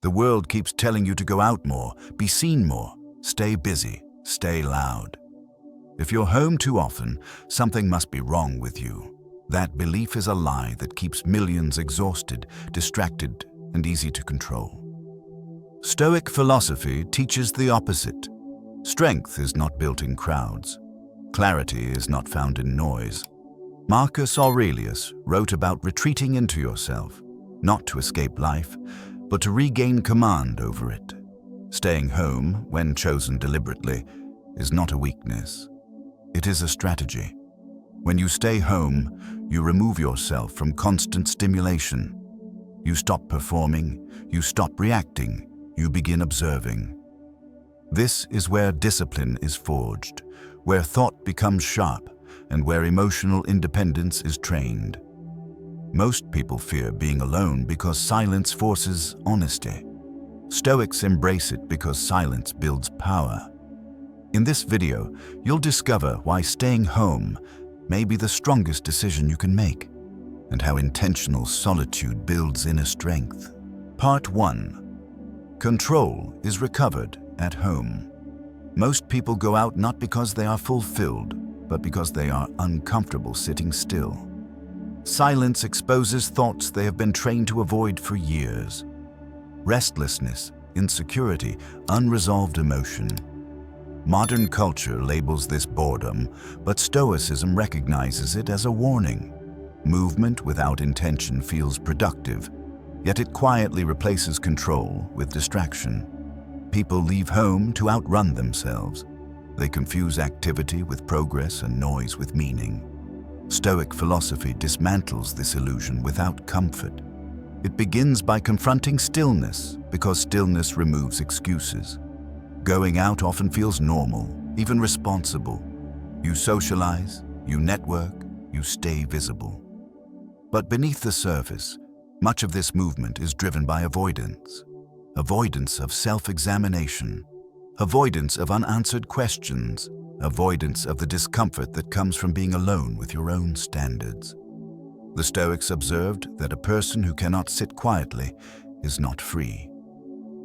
The world keeps telling you to go out more, be seen more, stay busy, stay loud. If you're home too often, something must be wrong with you. That belief is a lie that keeps millions exhausted, distracted, and easy to control. Stoic philosophy teaches the opposite. Strength is not built in crowds. Clarity is not found in noise. Marcus Aurelius wrote about retreating into yourself, not to escape life, but to regain command over it. Staying home, when chosen deliberately, is not a weakness. It is a strategy. When you stay home, you remove yourself from constant stimulation. You stop performing, you stop reacting, you begin observing. This is where discipline is forged, where thought becomes sharp, and where emotional independence is trained. Most people fear being alone because silence forces honesty. Stoics embrace it because silence builds power. In this video, you'll discover why staying home may be the strongest decision you can make, and how intentional solitude builds inner strength. Part 1. Control is recovered at home. Most people go out not because they are fulfilled, but because they are uncomfortable sitting still. Silence exposes thoughts they have been trained to avoid for years. Restlessness, insecurity, unresolved emotion. Modern culture labels this boredom, but Stoicism recognizes it as a warning. Movement without intention feels productive, yet it quietly replaces control with distraction. People leave home to outrun themselves. They confuse activity with progress and noise with meaning. Stoic philosophy dismantles this illusion without comfort. It begins by confronting stillness, because stillness removes excuses. Going out often feels normal, even responsible. You socialize, you network, you stay visible. But beneath the surface, much of this movement is driven by avoidance. Avoidance of self-examination, avoidance of unanswered questions, avoidance of the discomfort that comes from being alone with your own standards. The Stoics observed that a person who cannot sit quietly is not free.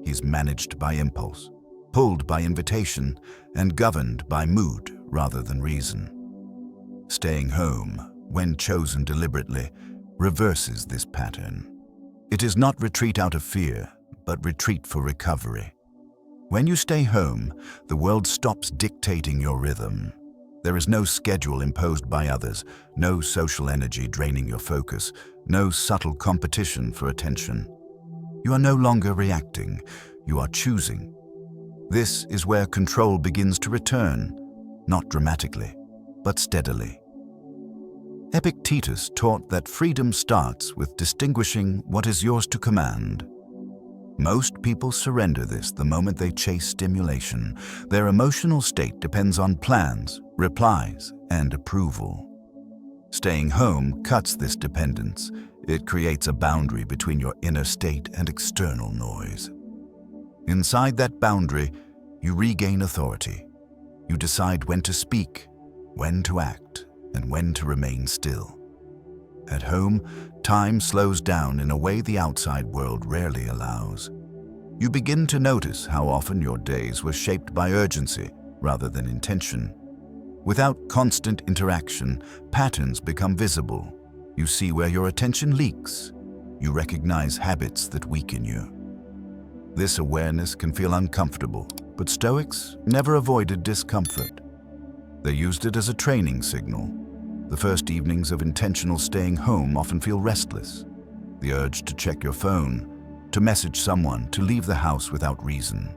He's managed by impulse, pulled by invitation, and governed by mood rather than reason. Staying home, when chosen deliberately, reverses this pattern. It is not retreat out of fear, but retreat for recovery. When you stay home, the world stops dictating your rhythm. There is no schedule imposed by others, no social energy draining your focus, no subtle competition for attention. You are no longer reacting, you are choosing. This is where control begins to return, not dramatically, but steadily. Epictetus taught that freedom starts with distinguishing what is yours to command. Most people surrender this the moment they chase stimulation. Their emotional state depends on plans, replies, and approval. Staying home cuts this dependence. It creates a boundary between your inner state and external noise. Inside that boundary, you regain authority. You decide when to speak, when to act, and when to remain still. At home, time slows down in a way the outside world rarely allows. You begin to notice how often your days were shaped by urgency rather than intention. Without constant interaction, patterns become visible. You see where your attention leaks. You recognize habits that weaken you. This awareness can feel uncomfortable, but Stoics never avoided discomfort. They used it as a training signal. The first evenings of intentional staying home often feel restless. The urge to check your phone, to message someone, to leave the house without reason.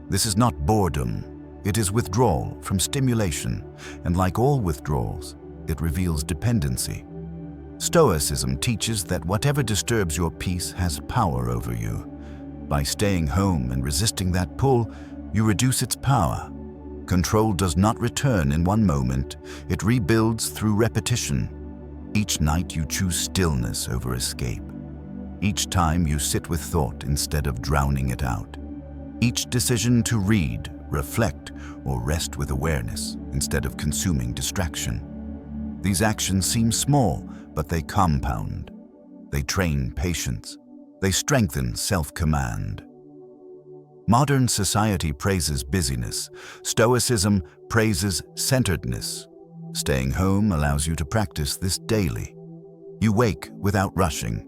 This is not boredom. It is withdrawal from stimulation, and like all withdrawals, it reveals dependency. Stoicism teaches that whatever disturbs your peace has power over you. By staying home and resisting that pull, you reduce its power. Control does not return in one moment. It rebuilds through repetition. Each night you choose stillness over escape. Each time you sit with thought instead of drowning it out. Each decision to read, reflect, or rest with awareness instead of consuming distraction. These actions seem small, but they compound. They train patience. They strengthen self-command. Modern society praises busyness. Stoicism praises centeredness. Staying home allows you to practice this daily. You wake without rushing.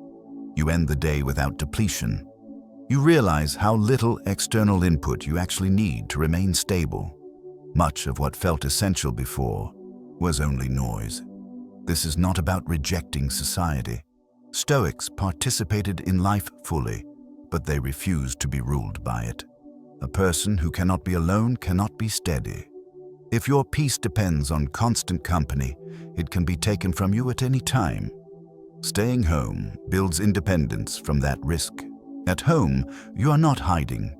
You end the day without depletion. You realize how little external input you actually need to remain stable. Much of what felt essential before was only noise. This is not about rejecting society. Stoics participated in life fully, but they refused to be ruled by it. A person who cannot be alone cannot be steady. If your peace depends on constant company, it can be taken from you at any time. Staying home builds independence from that risk. At home, you are not hiding.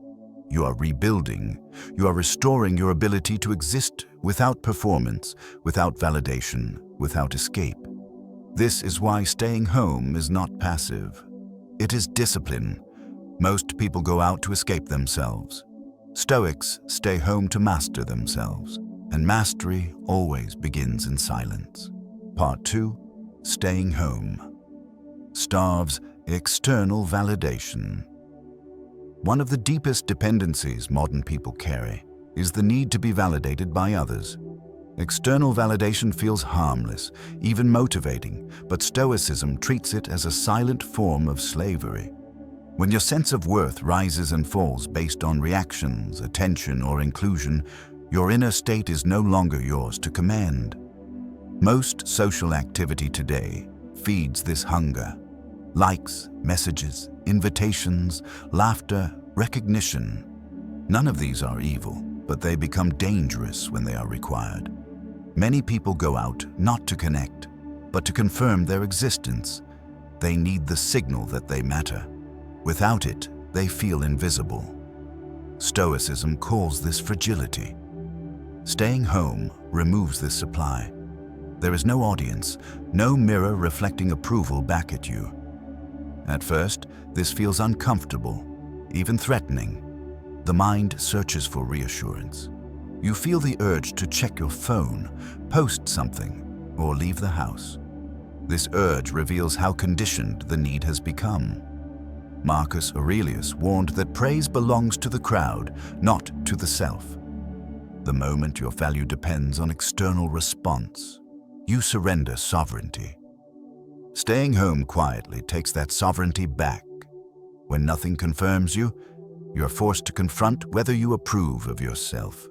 You are rebuilding. You are restoring your ability to exist without performance, without validation, without escape. This is why staying home is not passive. It is discipline. Most people go out to escape themselves. Stoics stay home to master themselves, and mastery always begins in silence. Part 2. Staying home starves external validation. One of the deepest dependencies modern people carry is the need to be validated by others. External validation feels harmless, even motivating, but Stoicism treats it as a silent form of slavery. When your sense of worth rises and falls based on reactions, attention, or inclusion, your inner state is no longer yours to command. Most social activity today feeds this hunger. Likes, messages, invitations, laughter, recognition. None of these are evil, but they become dangerous when they are required. Many people go out not to connect, but to confirm their existence. They need the signal that they matter. Without it, they feel invisible. Stoicism calls this fragility. Staying home removes this supply. There is no audience, no mirror reflecting approval back at you. At first, this feels uncomfortable, even threatening. The mind searches for reassurance. You feel the urge to check your phone, post something, or leave the house. This urge reveals how conditioned the need has become. Marcus Aurelius warned that praise belongs to the crowd, not to the self. The moment your value depends on external response, you surrender sovereignty. Staying home quietly takes that sovereignty back. When nothing confirms you, you're forced to confront whether you approve of yourself.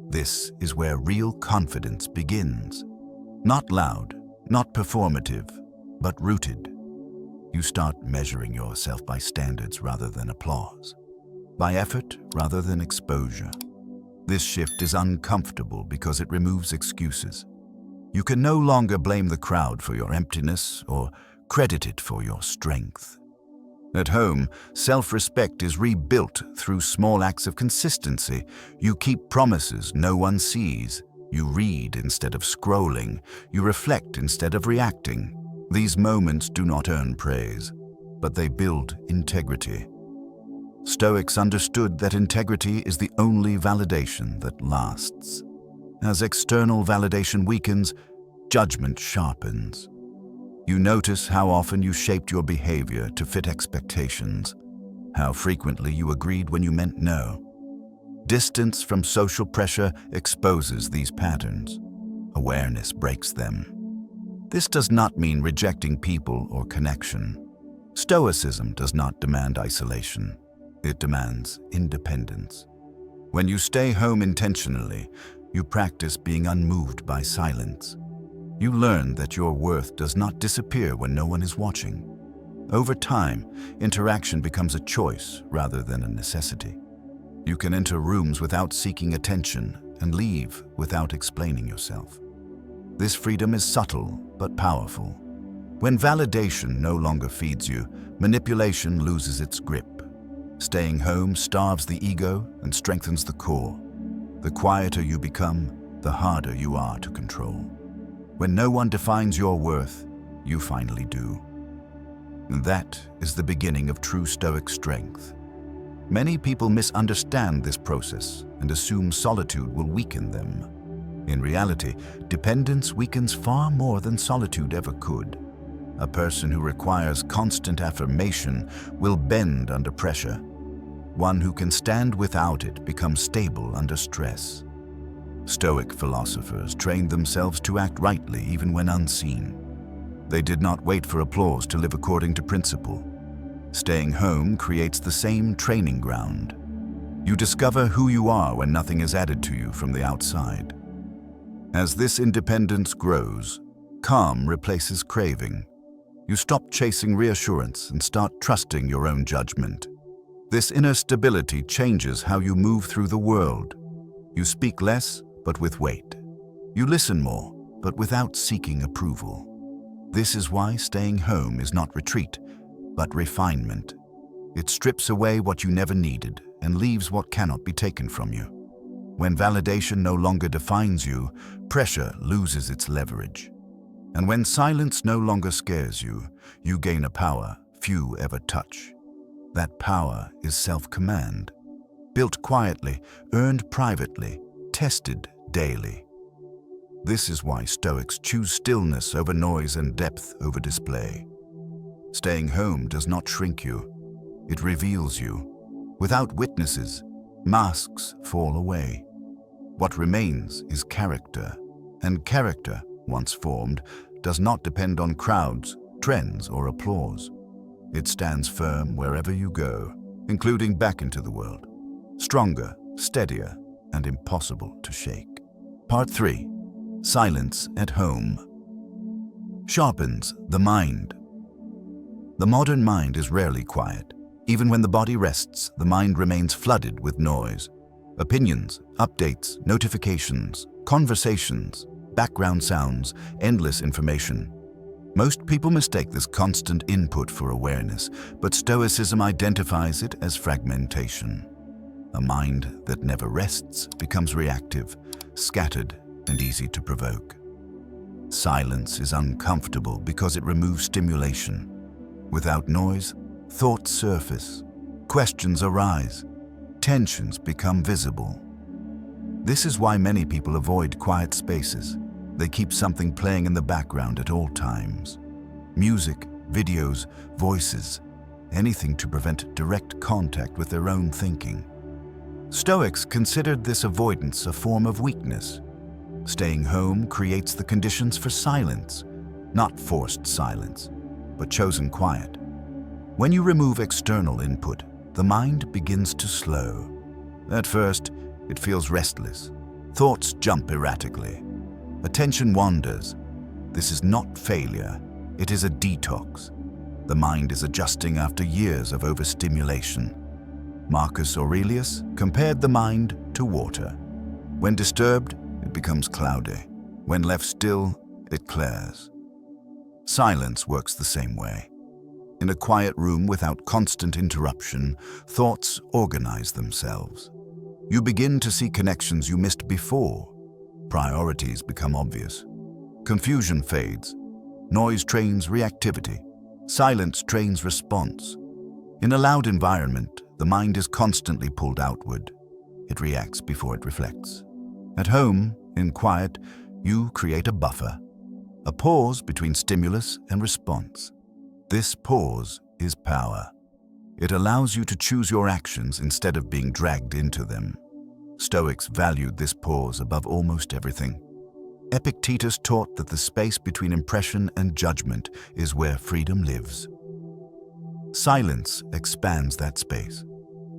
This is where real confidence begins. Not loud, not performative, but rooted. You start measuring yourself by standards rather than applause, by effort rather than exposure. This shift is uncomfortable because it removes excuses. You can no longer blame the crowd for your emptiness or credit it for your strength. At home, self-respect is rebuilt through small acts of consistency. You keep promises no one sees. You read instead of scrolling. You reflect instead of reacting. These moments do not earn praise, but they build integrity. Stoics understood that integrity is the only validation that lasts. As external validation weakens, judgment sharpens. You notice how often you shaped your behavior to fit expectations, how frequently you agreed when you meant no. Distance from social pressure exposes these patterns. Awareness breaks them. This does not mean rejecting people or connection. Stoicism does not demand isolation. It demands independence. When you stay home intentionally, you practice being unmoved by silence. You learn that your worth does not disappear when no one is watching. Over time, interaction becomes a choice rather than a necessity. You can enter rooms without seeking attention and leave without explaining yourself. This freedom is subtle but powerful. When validation no longer feeds you, manipulation loses its grip. Staying home starves the ego and strengthens the core. The quieter you become, the harder you are to control. When no one defines your worth, you finally do. That is the beginning of true Stoic strength. Many people misunderstand this process and assume solitude will weaken them. In reality, dependence weakens far more than solitude ever could. A person who requires constant affirmation will bend under pressure. one who can stand without it becomes stable under stress. Stoic philosophers trained themselves to act rightly even when unseen. They did not wait for applause to live according to principle. Staying home creates the same training ground. You discover who you are when nothing is added to you from the outside. As this independence grows, calm replaces craving. You stop chasing reassurance and start trusting your own judgment. This inner stability changes how you move through the world. You speak less, but with weight. You listen more, but without seeking approval. This is why staying home is not retreat, but refinement. It strips away what you never needed and leaves what cannot be taken from you. When validation no longer defines you, pressure loses its leverage. And when silence no longer scares you, you gain a power few ever touch. That power is self-command, built quietly, earned privately, tested daily. This is why Stoics choose stillness over noise and depth over display. Staying home does not shrink you, it reveals you. Without witnesses, masks fall away. What remains is character, and character, once formed, does not depend on crowds, trends, or applause. It stands firm wherever you go, including back into the world. Stronger, steadier, and impossible to shake. Part 3. Silence at home. Sharpens the mind. The modern mind is rarely quiet. Even when the body rests, the mind remains flooded with noise. Opinions, updates, notifications, conversations, background sounds, endless information. Most people mistake this constant input for awareness, but Stoicism identifies it as fragmentation. A mind that never rests becomes reactive, scattered, and easy to provoke. Silence is uncomfortable because it removes stimulation. Without noise, thoughts surface, questions arise, tensions become visible. This is why many people avoid quiet spaces. They keep something playing in the background at all times. Music, videos, voices, anything to prevent direct contact with their own thinking. Stoics considered this avoidance a form of weakness. Staying home creates the conditions for silence, not forced silence, but chosen quiet. When you remove external input, the mind begins to slow. At first, it feels restless. Thoughts jump erratically. Attention wanders. This is not failure, it is a detox. The mind is adjusting after years of overstimulation. Marcus Aurelius compared the mind to water. When disturbed, it becomes cloudy. When left still, it clears. Silence works the same way. In a quiet room without constant interruption, thoughts organize themselves. You begin to see connections you missed before. Priorities become obvious. Confusion fades. Noise trains reactivity. Silence trains response. In a loud environment, the mind is constantly pulled outward. It reacts before it reflects. At home, in quiet, you create a buffer, a pause between stimulus and response. This pause is power. It allows you to choose your actions instead of being dragged into them. Stoics valued this pause above almost everything. Epictetus taught that the space between impression and judgment is where freedom lives. Silence expands that space.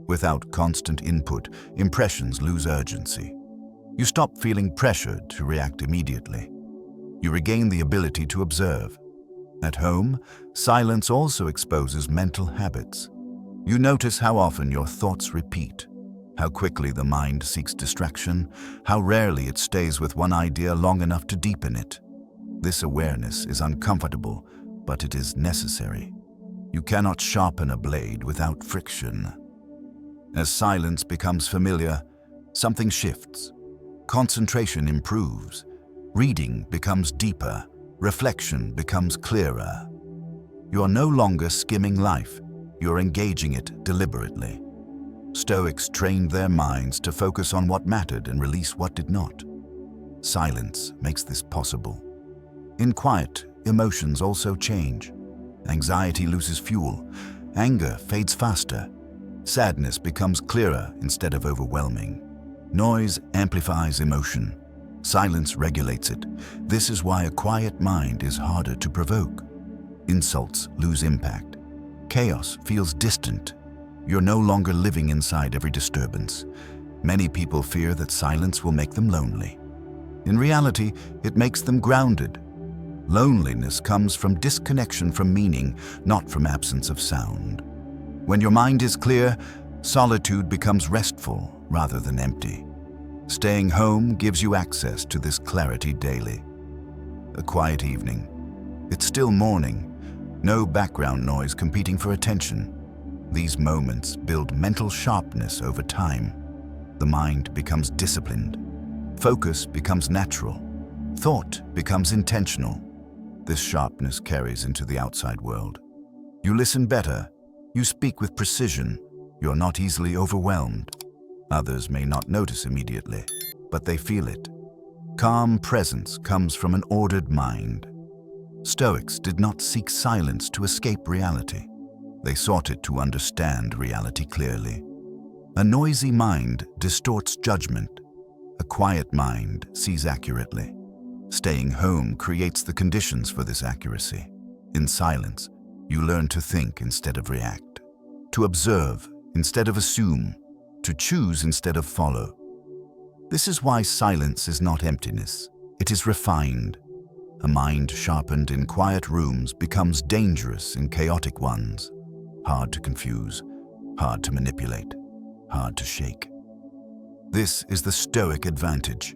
Without constant input, impressions lose urgency. You stop feeling pressured to react immediately. You regain the ability to observe. At home, silence also exposes mental habits. You notice how often your thoughts repeat, how quickly the mind seeks distraction, how rarely it stays with one idea long enough to deepen it. This awareness is uncomfortable, but it is necessary. You cannot sharpen a blade without friction. As silence becomes familiar, something shifts. Concentration improves. Reading becomes deeper. Reflection becomes clearer. You are no longer skimming life. You are engaging it deliberately. Stoics trained their minds to focus on what mattered and release what did not. Silence makes this possible. In quiet, emotions also change. Anxiety loses fuel. Anger fades faster. Sadness becomes clearer instead of overwhelming. Noise amplifies emotion. Silence regulates it. This is why a quiet mind is harder to provoke. Insults lose impact. Chaos feels distant. You're no longer living inside every disturbance. Many people fear that silence will make them lonely. In reality, it makes them grounded. Loneliness comes from disconnection from meaning, not from absence of sound. When your mind is clear, solitude becomes restful rather than empty. Staying home gives you access to this clarity daily. A quiet evening. It's still morning. No background noise competing for attention. These moments build mental sharpness over time. The mind becomes disciplined. Focus becomes natural. Thought becomes intentional. This sharpness carries into the outside world. You listen better. You speak with precision. You're not easily overwhelmed. Others may not notice immediately, but they feel it. Calm presence comes from an ordered mind. Stoics did not seek silence to escape reality. They sought it to understand reality clearly. A noisy mind distorts judgment. A quiet mind sees accurately. Staying home creates the conditions for this accuracy. In silence, you learn to think instead of react, to observe instead of assume, to choose instead of follow. This is why silence is not emptiness. It is refined. A mind sharpened in quiet rooms becomes dangerous in chaotic ones. Hard to confuse, hard to manipulate, hard to shake. This is the Stoic advantage,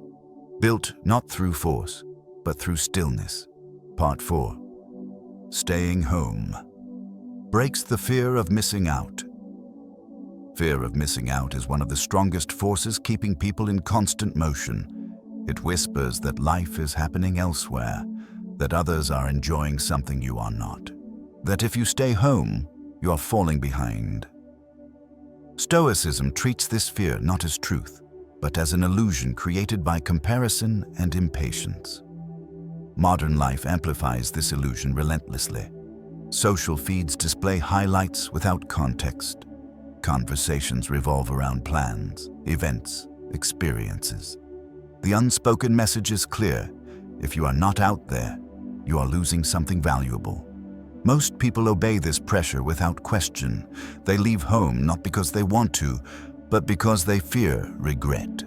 built not through force, but through stillness. Part 4. Staying home breaks the fear of missing out. Fear of missing out is one of the strongest forces keeping people in constant motion. It whispers that life is happening elsewhere, that others are enjoying something you are not, that if you stay home, you are falling behind. Stoicism treats this fear not as truth, but as an illusion created by comparison and impatience. Modern life amplifies this illusion relentlessly. Social feeds display highlights without context. Conversations revolve around plans, events, experiences. The unspoken message is clear. If you are not out there, you are losing something valuable. Most people obey this pressure without question. They leave home not because they want to, but because they fear regret.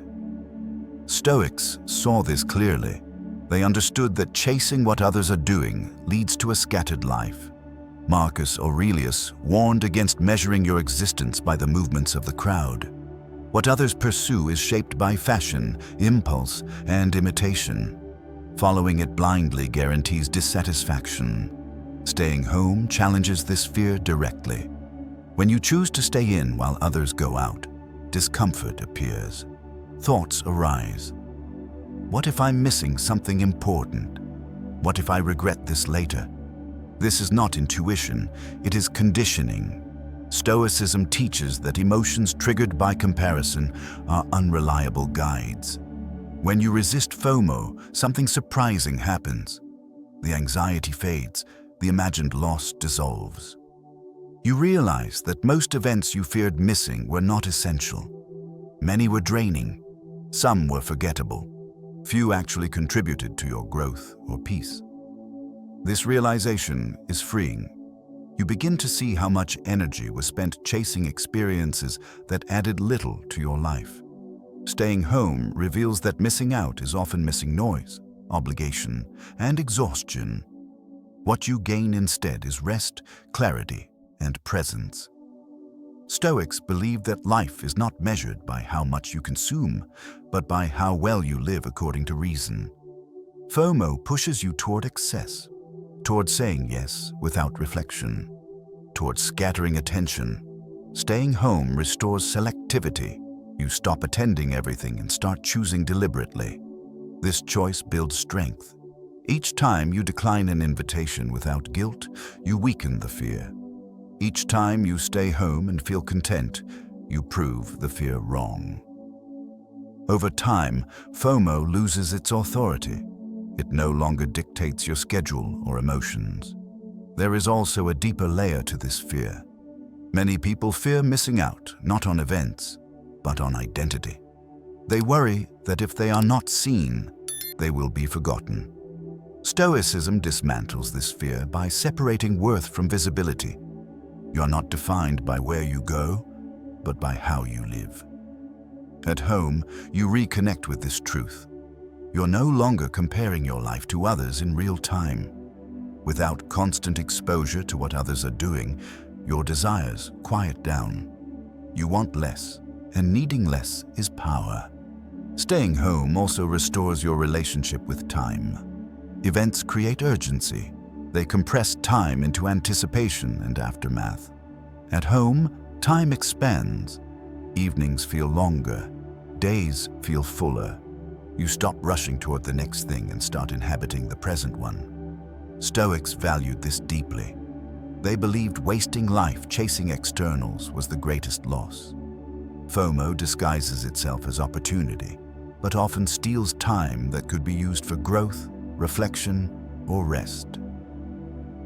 Stoics saw this clearly. They understood that chasing what others are doing leads to a scattered life. Marcus Aurelius warned against measuring your existence by the movements of the crowd. What others pursue is shaped by fashion, impulse, and imitation. Following it blindly guarantees dissatisfaction. Staying home challenges this fear directly. When you choose to stay in while others go out, discomfort appears. Thoughts arise. What if I'm missing something important? What if I regret this later? This is not intuition, it is conditioning. Stoicism teaches that emotions triggered by comparison are unreliable guides. When you resist FOMO, something surprising happens. The anxiety fades, the imagined loss dissolves. You realize that most events you feared missing were not essential. Many were draining, some were forgettable. Few actually contributed to your growth or peace. This realization is freeing. You begin to see how much energy was spent chasing experiences that added little to your life. Staying home reveals that missing out is often missing noise, obligation, and exhaustion. What you gain instead is rest, clarity, and presence. Stoics believe that life is not measured by how much you consume, but by how well you live according to reason. FOMO pushes you toward excess, toward saying yes without reflection, toward scattering attention. Staying home restores selectivity. You stop attending everything and start choosing deliberately. This choice builds strength. Each time you decline an invitation without guilt, you weaken the fear. Each time you stay home and feel content, you prove the fear wrong. Over time, FOMO loses its authority. It no longer dictates your schedule or emotions. There is also a deeper layer to this fear. Many people fear missing out, not on events, but on identity. They worry that if they are not seen, they will be forgotten. Stoicism dismantles this fear by separating worth from visibility. You are not defined by where you go, but by how you live. At home, you reconnect with this truth. You're no longer comparing your life to others in real time. Without constant exposure to what others are doing, your desires quiet down. You want less, and needing less is power. Staying home also restores your relationship with time. Events create urgency. They compress time into anticipation and aftermath. At home, time expands. Evenings feel longer. Days feel fuller. You stop rushing toward the next thing and start inhabiting the present one. Stoics valued this deeply. They believed wasting life chasing externals was the greatest loss. FOMO disguises itself as opportunity, but often steals time that could be used for growth, reflection, or rest.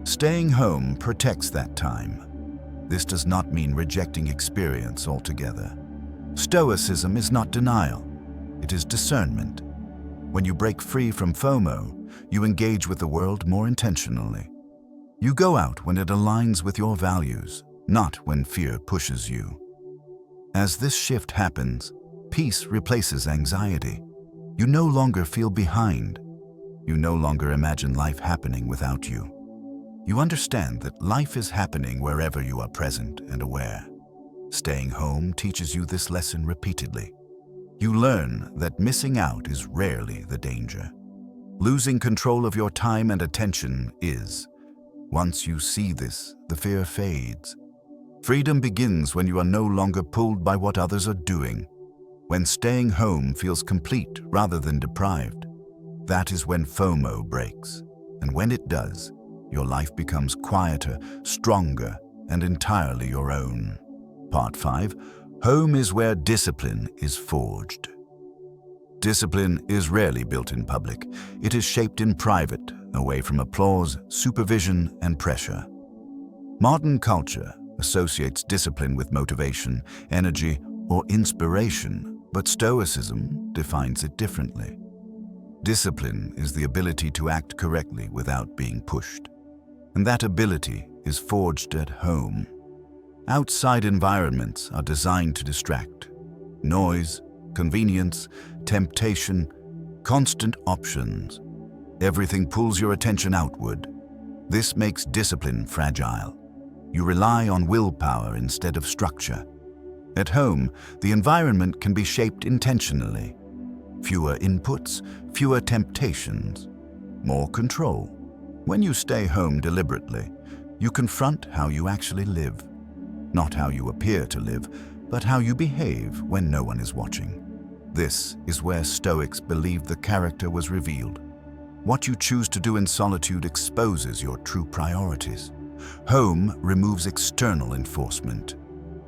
Staying home protects that time. This does not mean rejecting experience altogether. Stoicism is not denial, it is discernment. When you break free from FOMO, you engage with the world more intentionally. You go out when it aligns with your values, not when fear pushes you. As this shift happens, peace replaces anxiety. You no longer feel behind. You no longer imagine life happening without you. You understand that life is happening wherever you are present and aware. Staying home teaches you this lesson repeatedly. You learn that missing out is rarely the danger. Losing control of your time and attention is. Once you see this, the fear fades. Freedom begins when you are no longer pulled by what others are doing. When staying home feels complete rather than deprived. That is when FOMO breaks. And when it does, your life becomes quieter, stronger, and entirely your own. Part 5. Home is where discipline is forged. Discipline is rarely built in public. It is shaped in private, away from applause, supervision, and pressure. Modern culture associates discipline with motivation, energy, or inspiration, but Stoicism defines it differently. Discipline is the ability to act correctly without being pushed. And that ability is forged at home. Outside environments are designed to distract. Noise, convenience, temptation, constant options. Everything pulls your attention outward. This makes discipline fragile. You rely on willpower instead of structure. At home, the environment can be shaped intentionally. Fewer inputs, fewer temptations, more control. When you stay home deliberately, you confront how you actually live. Not how you appear to live, but how you behave when no one is watching. This is where Stoics believed the character was revealed. What you choose to do in solitude exposes your true priorities. Home removes external enforcement.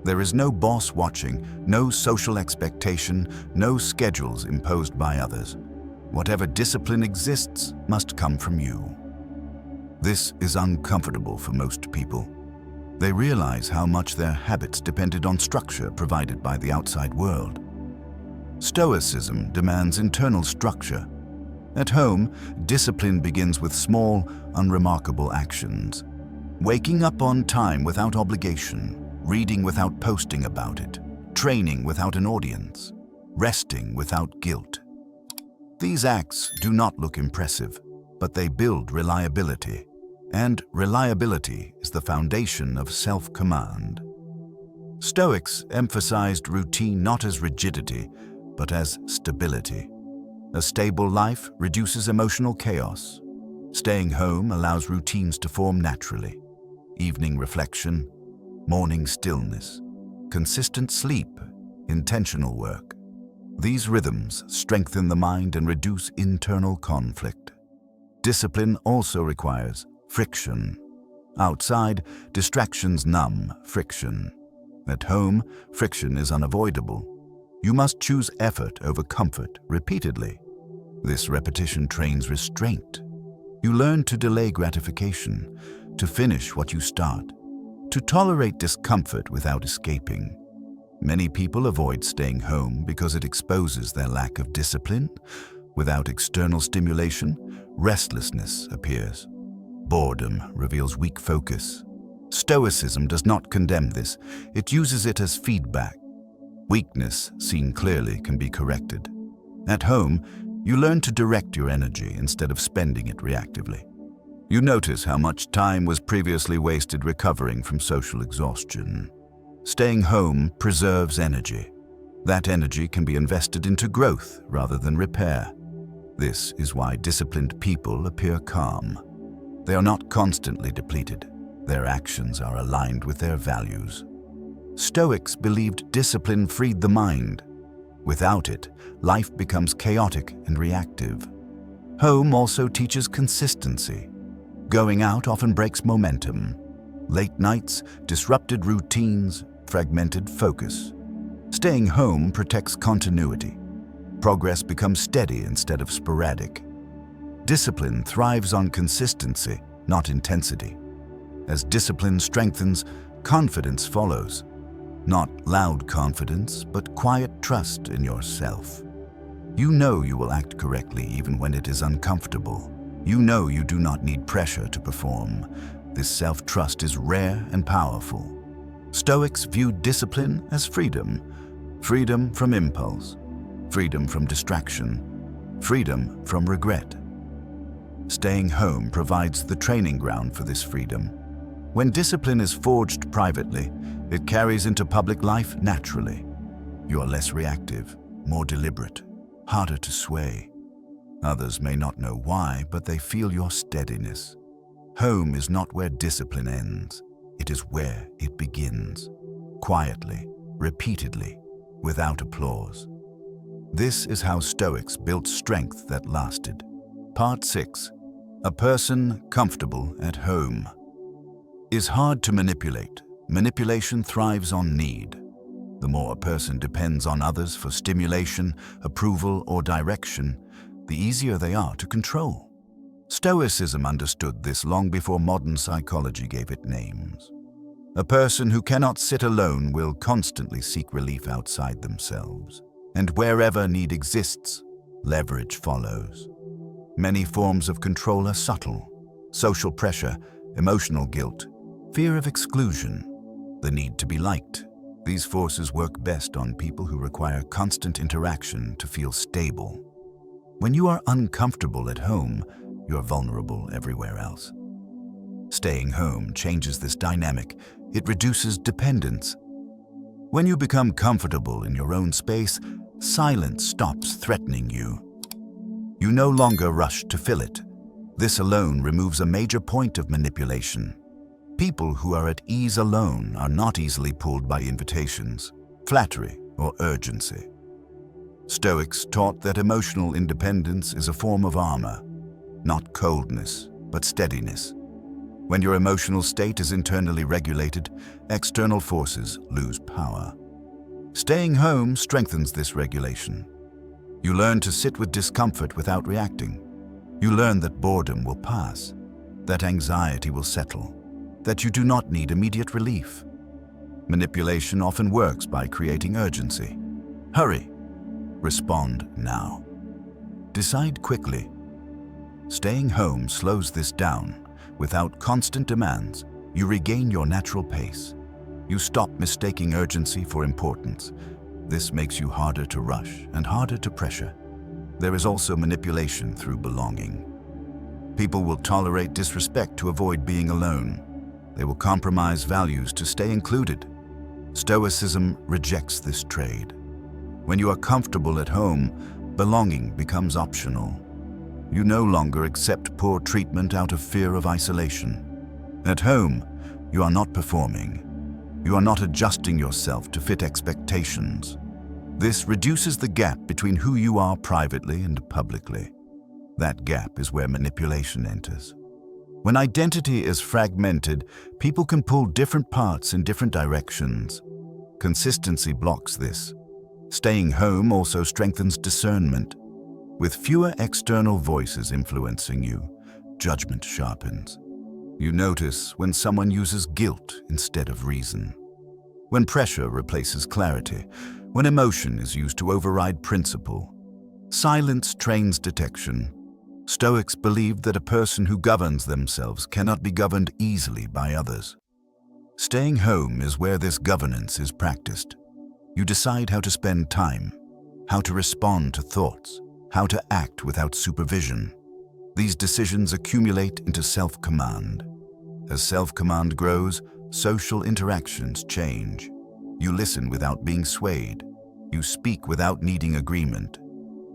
There is no boss watching, no social expectation, no schedules imposed by others. Whatever discipline exists must come from you. This is uncomfortable for most people. They realize how much their habits depended on structure provided by the outside world. Stoicism demands internal structure. At home, discipline begins with small, unremarkable actions. Waking up on time without obligation, reading without posting about it, training without an audience, resting without guilt. These acts do not look impressive, but they build reliability. And reliability is the foundation of self-command. Stoics emphasized routine not as rigidity, but as stability. A stable life reduces emotional chaos. Staying home allows routines to form naturally. Evening reflection, morning stillness, consistent sleep, intentional work. These rhythms strengthen the mind and reduce internal conflict. Discipline also requires friction. Outside, distractions numb friction. At home, friction is unavoidable. You must choose effort over comfort repeatedly. This repetition trains restraint. You learn to delay gratification, to finish what you start, to tolerate discomfort without escaping. Many people avoid staying home because it exposes their lack of discipline. Without external stimulation, restlessness appears. Boredom reveals weak focus. Stoicism does not condemn this, it uses it as feedback. Weakness, seen clearly, can be corrected. At home, you learn to direct your energy instead of spending it reactively. You notice how much time was previously wasted recovering from social exhaustion. Staying home preserves energy. That energy can be invested into growth rather than repair. This is why disciplined people appear calm. They are not constantly depleted. Their actions are aligned with their values. Stoics believed discipline freed the mind. Without it, life becomes chaotic and reactive. Home also teaches consistency. Going out often breaks momentum. Late nights, disrupted routines, fragmented focus. Staying home protects continuity. Progress becomes steady instead of sporadic. Discipline thrives on consistency, not intensity. As discipline strengthens, confidence follows. Not loud confidence, but quiet trust in yourself. You know you will act correctly even when it is uncomfortable. You know you do not need pressure to perform. This self-trust is rare and powerful. Stoics viewed discipline as freedom. Freedom from impulse. Freedom from distraction. Freedom from regret. Staying home provides the training ground for this freedom. When discipline is forged privately, it carries into public life naturally. You are less reactive, more deliberate, harder to sway. Others may not know why, but they feel your steadiness. Home is not where discipline ends. It is where it begins. Quietly, repeatedly, without applause. This is how Stoics built strength that lasted. Part 6. A person comfortable at home is hard to manipulate. Manipulation thrives on need. The more a person depends on others for stimulation, approval, or direction, the easier they are to control. Stoicism understood this long before modern psychology gave it names. A person who cannot sit alone will constantly seek relief outside themselves. And wherever need exists, leverage follows. Many forms of control are subtle. Social pressure, emotional guilt, fear of exclusion, the need to be liked. These forces work best on people who require constant interaction to feel stable. When you are uncomfortable at home, you are vulnerable everywhere else. Staying home changes this dynamic. It reduces dependence. When you become comfortable in your own space, silence stops threatening you. You no longer rush to fill it. This alone removes a major point of manipulation. People who are at ease alone are not easily pulled by invitations, flattery, or urgency. Stoics taught that emotional independence is a form of armor, not coldness, but steadiness. When your emotional state is internally regulated, external forces lose power. Staying home strengthens this regulation. You learn to sit with discomfort without reacting. You learn that boredom will pass, that anxiety will settle, that you do not need immediate relief. Manipulation often works by creating urgency. Hurry. Respond now. Decide quickly. Staying home slows this down. Without constant demands, you regain your natural pace. You stop mistaking urgency for importance. This makes you harder to rush and harder to pressure. There is also manipulation through belonging. People will tolerate disrespect to avoid being alone. They will compromise values to stay included. Stoicism rejects this trade. When you are comfortable at home, belonging becomes optional. You no longer accept poor treatment out of fear of isolation. At home, you are not performing. You are not adjusting yourself to fit expectations. This reduces the gap between who you are privately and publicly. That gap is where manipulation enters. When identity is fragmented, people can pull different parts in different directions. Consistency blocks this. Staying home also strengthens discernment. With fewer external voices influencing you, judgment sharpens. You notice when someone uses guilt instead of reason, when pressure replaces clarity, when emotion is used to override principle. Silence trains detection. Stoics believed that a person who governs themselves cannot be governed easily by others. Staying home is where this governance is practiced. You decide how to spend time, how to respond to thoughts, how to act without supervision. These decisions accumulate into self-command. As self-command grows, social interactions change. You listen without being swayed. You speak without needing agreement.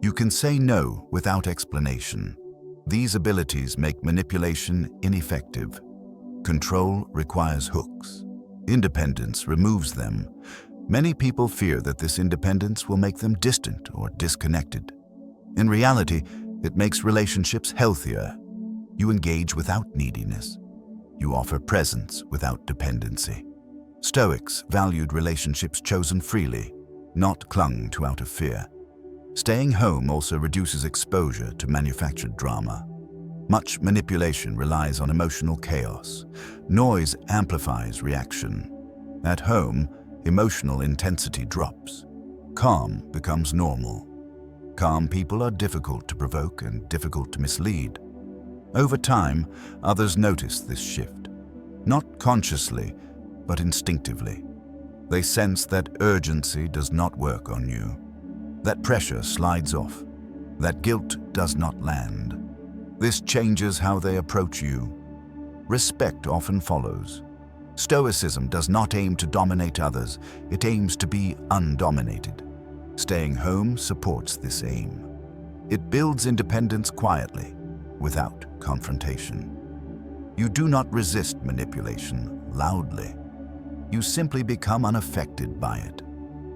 You can say no without explanation. These abilities make manipulation ineffective. Control requires hooks. Independence removes them. Many people fear that this independence will make them distant or disconnected. In reality, it makes relationships healthier. You engage without neediness. You offer presence without dependency. Stoics valued relationships chosen freely, not clung to out of fear. Staying home also reduces exposure to manufactured drama. Much manipulation relies on emotional chaos. Noise amplifies reaction. At home, emotional intensity drops. Calm becomes normal. Calm people are difficult to provoke and difficult to mislead. Over time, others notice this shift. Not consciously, but instinctively. They sense that urgency does not work on you, that pressure slides off, that guilt does not land. This changes how they approach you. Respect often follows. Stoicism does not aim to dominate others, it aims to be undominated. Staying home supports this aim. It builds independence quietly, without confrontation. You do not resist manipulation loudly. You simply become unaffected by it.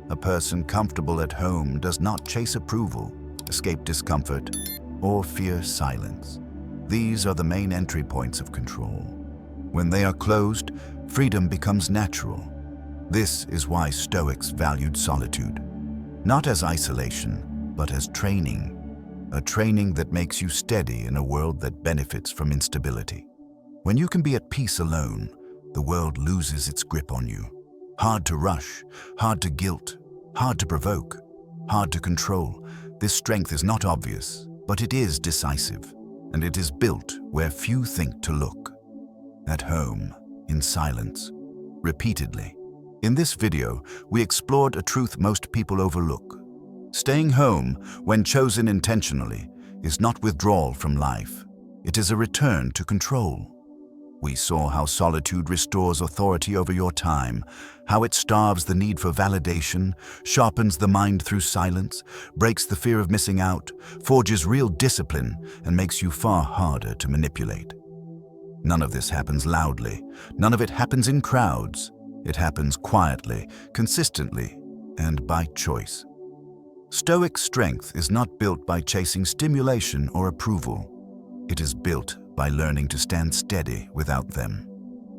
A person comfortable at home does not chase approval, escape discomfort, or fear silence. These are the main entry points of control. When they are closed, freedom becomes natural. This is why Stoics valued solitude, not as isolation, but as training. A training that makes you steady in a world that benefits from instability. When you can be at peace alone, the world loses its grip on you. Hard to rush, hard to guilt, hard to provoke, hard to control. This strength is not obvious, but it is decisive, and it is built where few think to look. At home, in silence, repeatedly. In this video, we explored a truth most people overlook. Staying home, when chosen intentionally, is not withdrawal from life. It is a return to control. We saw how solitude restores authority over your time, how it starves the need for validation, sharpens the mind through silence, breaks the fear of missing out, forges real discipline, and makes you far harder to manipulate. None of this happens loudly. None of it happens in crowds. It happens quietly, consistently, and by choice. Stoic strength is not built by chasing stimulation or approval. It is built by learning to stand steady without them.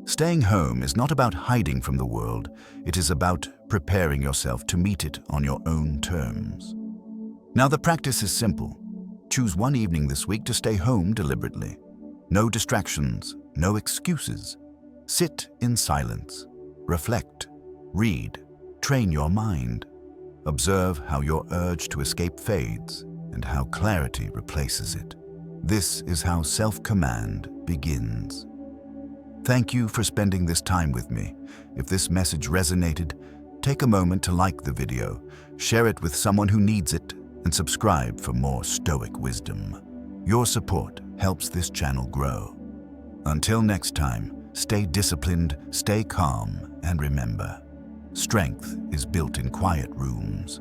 Staying home is not about hiding from the world. It is about preparing yourself to meet it on your own terms. Now the practice is simple. Choose one evening this week to stay home deliberately. No distractions, no excuses. Sit in silence. Reflect. Read. Train your mind. Observe how your urge to escape fades and how clarity replaces it. This is how self-command begins. Thank you for spending this time with me. If this message resonated, take a moment to like the video, share it with someone who needs it, and subscribe for more Stoic wisdom. Your support helps this channel grow. Until next time, stay disciplined, stay calm, and remember, strength is built in quiet rooms.